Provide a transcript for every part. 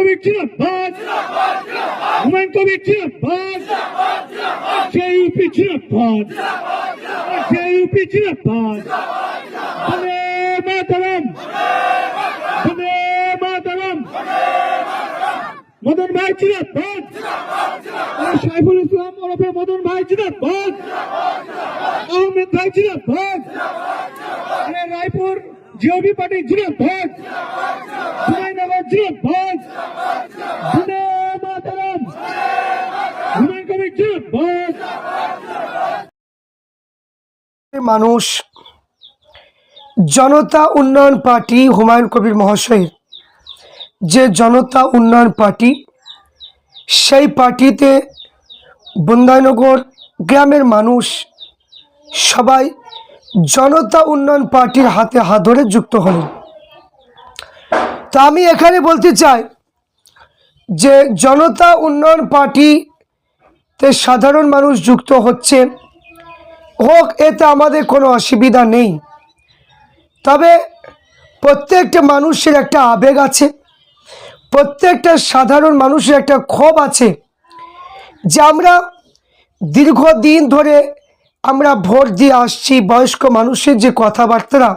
কবির জিন্দাবাদ, হুমায়ুন কবির জিন্দাবাদ, জেইউপি জিন্দাবাদ, জেইউপি জিন্দাবাদ, বন্দে মাতরম, বন্দে মাতরম, মদন ভাই জিন্দাবাদ, সাইফুল ইসলাম ওরফে মদন ভাই জিন্দাবাদ, আহমেদ ভাই জিন্দাবাদ, রায়পুর জিওবি পার্টি জিন্দাবাদ, হুমায়ুনগর জিন্দাবাদ, বন্দে মাতরম, হুমায়ুন কবির জিন্দাবাদ। মানুষ জনতা উন্নয়ন পার্টি হুমায়ুন কবির মহাশয়ের যে জনতা উন্নয়ন পার্টি, সেই পার্টিতে বন্দাইনগর গ্রামের মানুষ সবাই জনতা উন্নয়ন পার্টির হাতে হাত ধরে যুক্ত হলেন। তা আমি এখানে বলতে চাই যে জনতা উন্নয়ন পার্টিতে সাধারণ মানুষ যুক্ত হচ্ছে হোক, এতে আমাদের কোনো অসুবিধা নেই। তবে প্রত্যেকটা মানুষের একটা আবেগ আছে, প্রত্যেকটা সাধারণ মানুষের একটা ক্ষোভ আছে যে আমরা দীর্ঘদিন ধরে আমরা ভোট দিয়ে আসছি। বয়স্ক মানুষের যে কথাবার্তা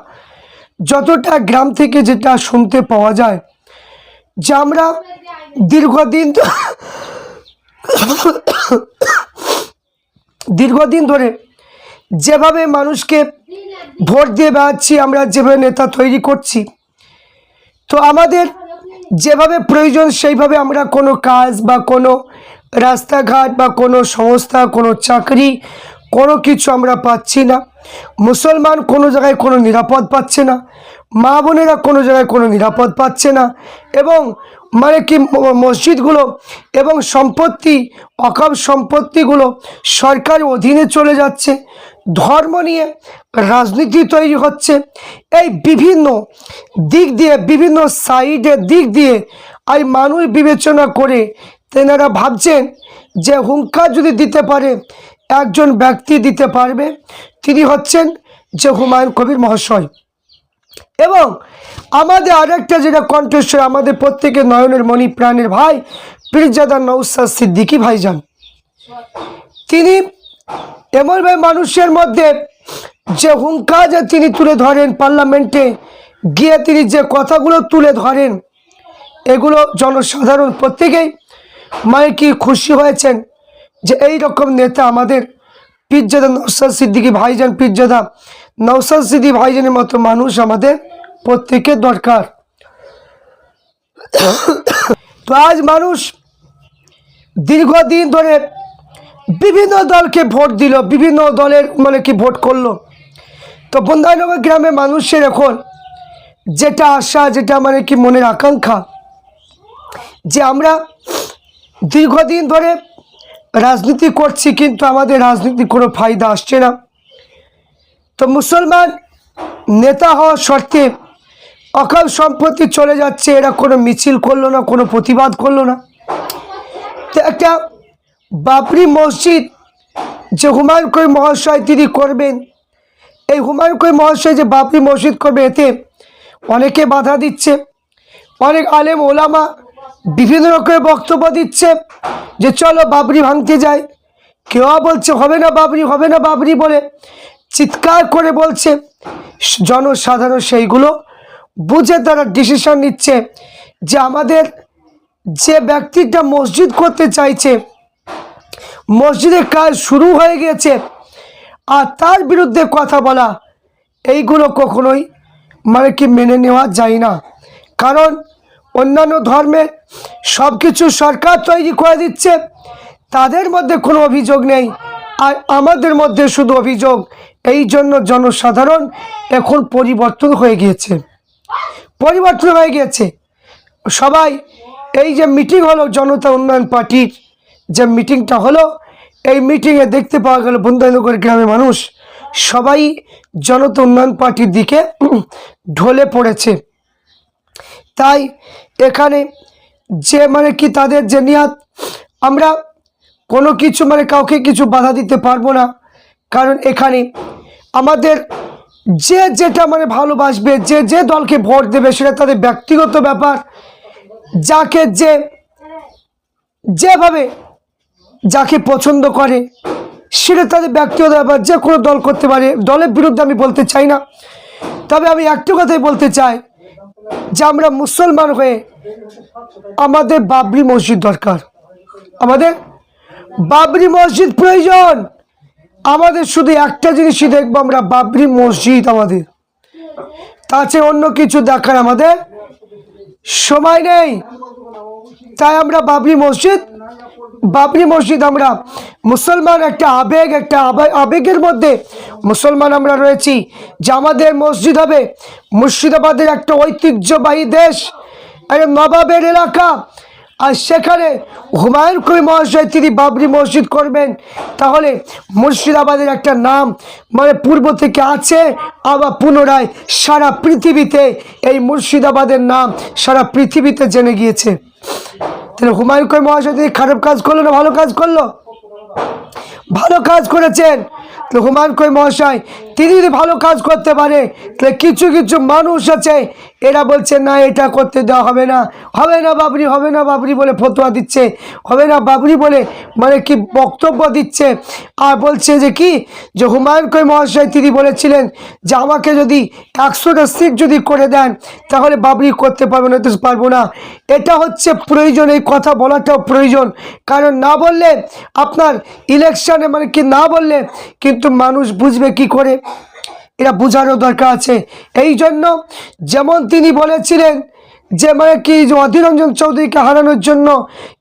যতটা গ্রাম থেকে যেটা শুনতে পাওয়া যায়, যে আমরা দীর্ঘদিন ধরে যেভাবে মানুষকে ভোট দিয়ে বেড়াচ্ছি, আমরা যেভাবে নেতা তৈরি করছি, তো আমাদের যেভাবে প্রয়োজন সেইভাবে আমরা কোনো কাজ বা কোনো রাস্তাঘাট বা কোনো সংস্থা, কোনো চাকরি, কোনো কিছু আমরা পাচ্ছি না। মুসলমান কোনো জায়গায় কোনো নিরাপদ পাচ্ছে না, মা বোনেরা কোনো জায়গায় কোনো নিরাপদ পাচ্ছে না, এবং মানে কি মসজিদগুলো এবং সম্পত্তি, অকাপ সম্পত্তিগুলো সরকারের অধীনে চলে যাচ্ছে। ধর্ম নিয়ে রাজনীতি তৈরি হচ্ছে। এই বিভিন্ন দিক দিয়ে, বিভিন্ন সাইডের দিক দিয়ে এই মানুষ বিবেচনা করে তেনারা ভাবছেন যে হুঙ্কার যদি দিতে পারে, একজন ব্যক্তি দিতে পারবে, তিনি হচ্ছেন যে হুমায়ুন কবির মহাশয়। এবং আমাদের আরেকটা যেটা কণ্ঠস্বর, আমাদের প্রত্যেকের নয়নের মণি, প্রাণের ভাই পীরজাদা নওশাদ সিদ্দিকী ভাইজান, তিনি এমনভাবে মানুষের মধ্যে যে হুঙ্কার যে তিনি তুলে ধরেন, পার্লামেন্টে গিয়ে তিনি যে কথাগুলো তুলে ধরেন, এগুলো জনসাধারণ প্রত্যেকেই মানে কি খুশি হয়েছেন যে এই রকম নেতা আমাদের পীরজাদা নওশাদ সিদ্দিকী ভাইজান, পীরজাদা নওশাদ সিদ্দিকী ভাইজানের মতো মানুষ আমাদের প্রত্যেকের দরকার। তো আজ মানুষ দীর্ঘদিন ধরে বিভিন্ন দলকে ভোট দিল, বিভিন্ন দলের মানে কি ভোট করলো। তো বন্দাইনগর গ্রামে মানুষের এখন যেটা আশা, যেটা মানে কি মনের আকাঙ্ক্ষা, যে আমরা দীর্ঘদিন ধরে রাজনীতি করছি কিন্তু আমাদের রাজনীতি কোনো ফায়দা আসছে না। তো মুসলমান নেতা হওয়া শর্তে অকাল সম্পত্তি চলে যাচ্ছে, এরা কোনো মিছিল করলো না, কোনো প্রতিবাদ করলো না। তো একটা বাবরি মসজিদ যে হুমায়ুন কবির মহাশয় তিনি করবেন, এই হুমায়ুন কবির মহাশয় যে বাবরি মসজিদ করবে, এতে অনেকে বাধা দিচ্ছে। অনেক আলেম ওলামা বিভিন্ন রকমের বক্তব্য দিচ্ছে যে চলো বাবরি ভাঙতে যাই। কেউ বলছে হবে না বাবরি, হবে না বাবরি বলে চিৎকার করে বলছে। জনসাধারণ সেইগুলো বুঝে তারা ডিসিশন নিচ্ছে যে আমাদের যে ব্যক্তিটা মসজিদ করতে চাইছে, মসজিদের কাজ শুরু হয়ে গেছে, আর তার বিরুদ্ধে কথা বলা, এইগুলো কখনোই মানে কি মেনে নেওয়া যায় না। কারণ অন্যান্য ধর্মের সব কিছু সরকার তৈরি করে দিচ্ছে, তাদের মধ্যে কোনো অভিযোগ নেই, আর আমাদের মধ্যে শুধু অভিযোগ। এই জন্য জনসাধারণ এখন পরিবর্তন হয়ে গিয়েছে, পরিবর্তন হয়ে গিয়েছে। সবাই এই যে মিটিং হলো জনতা উন্নয়ন পার্টির, যে মিটিংটা হলো, এই মিটিংয়ে দেখতে পাওয়া গেল বন্দাইনগর গ্রামের মানুষ সবাই জনতা উন্নয়ন পার্টির দিকে ঢলে পড়েছে। তাই এখানে যে মানে কি তাদের যে নিয়াত, আমরা কোনো কিছু মানে কাউকে কিছু বাধা দিতে পারবো না। কারণ এখানে আমাদের যে যেটা মানে ভালোবাসবে, যে যে দলকে ভোট দেবে, সেটা তাদের ব্যক্তিগত ব্যাপার। যাকে যেভাবে যাকে পছন্দ করে সেটা তাদের ব্যক্তিগত ব্যাপার, যে কোনো দল করতে পারে। দলের বিরুদ্ধে আমি বলতে চাই না, তবে আমি একটু কথাই বলতে চাই যে আমরা মুসলমান হয়ে আমাদের বাবরি মসজিদ দরকার, আমাদের বাবরি মসজিদ প্রয়োজন। আমাদের শুধু একটা জিনিসই দেখবো আমরা, বাবরি মসজিদ। আমাদের তাছাড়া অন্য কিছু দেখার আমাদের সময় নেই। তাই আমরা বাবরি মসজিদ আমরা মুসলমান, একটা আবেগের মধ্যে মুসলমান আমরা রয়েছি যে আমাদের মসজিদ হবে। মুর্শিদাবাদের একটা ঐতিহ্যবাহী দেশ, একটা নবাবের এলাকা, আর সেখানে হুমায়ুন কবির মহাশয় তিনি বাবরি মসজিদ করবেন। তাহলে মুর্শিদাবাদের একটা নাম মানে পূর্ব থেকে আছে, আবার পুনরায় সারা পৃথিবীতে এই মুর্শিদাবাদের নাম সারা পৃথিবীতে জেনে গিয়েছে। তাহলে হুমায়ুন কবির মহাশয় তিনি খারাপ কাজ করলো না ভালো কাজ করলো? ভালো কাজ করেছেন। তো হুমায়ুন কবির মহাশয় তিনি যদি ভালো কাজ করতে পারে, তাহলে কিছু কিছু মানুষ আছে এরা বলছে না এটা করতে দেওয়া হবে না, বাবরি, হবে না বাবরি বলে ফতোয়া দিচ্ছে, হবে না বাবরি বলে মানে কি বক্তব্য দিচ্ছে। আর বলছে যে কি, যে হুমায়ুন কবির মহাশয় তিনি বলেছিলেন যে আমাকে যদি 100টা সিট যদি করে দেন তাহলে বাবরি করতে পারবো না, তো পারবো না। এটা হচ্ছে প্রয়োজন, এই কথা বলাটাও প্রয়োজন। কারণ না বললে আপনার ইলেকশনে মানে কি না বললে কিন্তু মানুষ বুঝবে কি করে, এটা বোঝারও দরকার আছে। এই জন্য যেমন তিনি বলেছিলেন যে মানে কি যে অধীর রঞ্জন চৌধুরীকে হারানোর জন্য,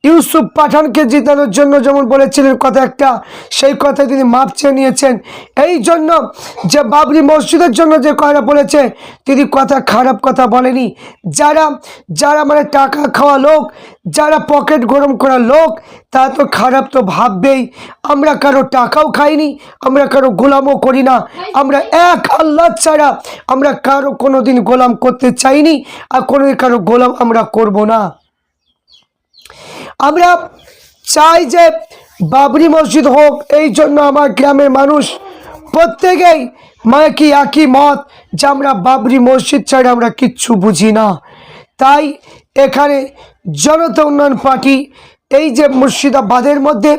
ইউসুফ পাঠানকে জিতানোর জন্য যেমন বলেছিলেন কথা একটা, সেই কথায় তিনি মাপ চেয়ে নিয়েছেন। এই জন্য যে বাবরি মসজিদের জন্য যে কথা বলেছে তিনি কথা খারাপ কথা বলেনি। যারা মানে টাকা খাওয়া লোক, যারা পকেট গরম করা লোক, তারা তো খারাপ তো ভাববেই। আমরা কারো টাকাও খাইনি, আমরা কারো গোলামও করি না। আমরা এক আল্লাহ ছাড়া আমরা কারো কোনোদিন গোলাম করতে চাইনি, আর কোনোদিন কারো গোলাম আমরা করব না। আমরা চাই যে বাবরি মসজিদ হোক। এই জন্য আমার গ্রামের মানুষ প্রত্যেকেই মানে কি একই মত যে আমরা বাবরি মসজিদ ছাড়া আমরা কিচ্ছু বুঝি না। তাই এখানে জনতা উন্নয়ন পার্টি এই যে মুর্শিদাবাদের মধ্যে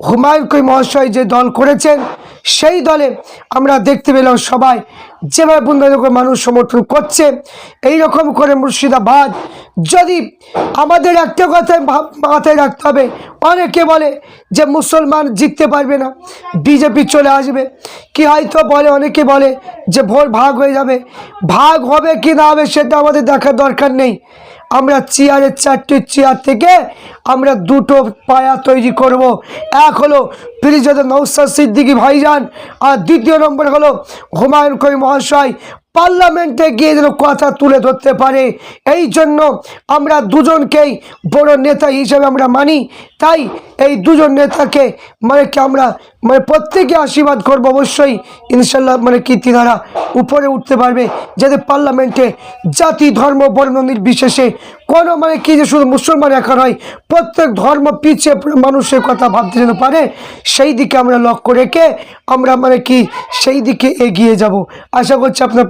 হুমায়ুন কবির মহাশয় যে দল করেছেন, সেই দলে আমরা দেখতে পেলাম সবাই যেভাবে বন্ধুদের মানুষ সমর্থন করছে। এই রকম করে মুর্শিদাবাদ যদি আমাদের একটা কথায় মাথায় রাখতে হবে, অনেকে বলে যে মুসলমান জিততে পারবে না, বিজেপি চলে আসবে, কি হয়তো বলে অনেকে বলে যে ভোট ভাগ হয়ে যাবে। ভাগ হবে কি না হবে সেটা আমাদের দেখার দরকার নেই। আমরা চেয়ারের 4টি চেয়ার থেকে আমরা 2টো পায়া তৈরি করব। এক হলো পীরজাদা নওশাদ সিদ্দিকী ভাইজান, আর দ্বিতীয় নম্বর হলো হুমায়ুন কবির মহাশয় পার্লামেন্টে গিয়ে যেন কথা তুলে ধরতে পারে। এই জন্য আমরা দুজনকেই বড় নেতা হিসেবে আমরা মানি। তাই এই দুজন নেতাকে মানে কি আমরা মানে প্রত্যেকে আশীর্বাদ করবো অবশ্যই, ইনশাল্লাহ মানে কি তিনারা উপরে উঠতে পারবে, যাতে পার্লামেন্টে জাতি ধর্ম বর্ণ নির্বিশেষে কোনো মানে কি যে শুধু মুসলমান একা নয়, প্রত্যেক ধর্ম পিছিয়ে মানুষের কথা ভাবতে যেন পারে, সেই দিকে আমরা লক্ষ্য রেখে আমরা মানে কি সেই দিকে এগিয়ে যাব। আশা করছি আপনার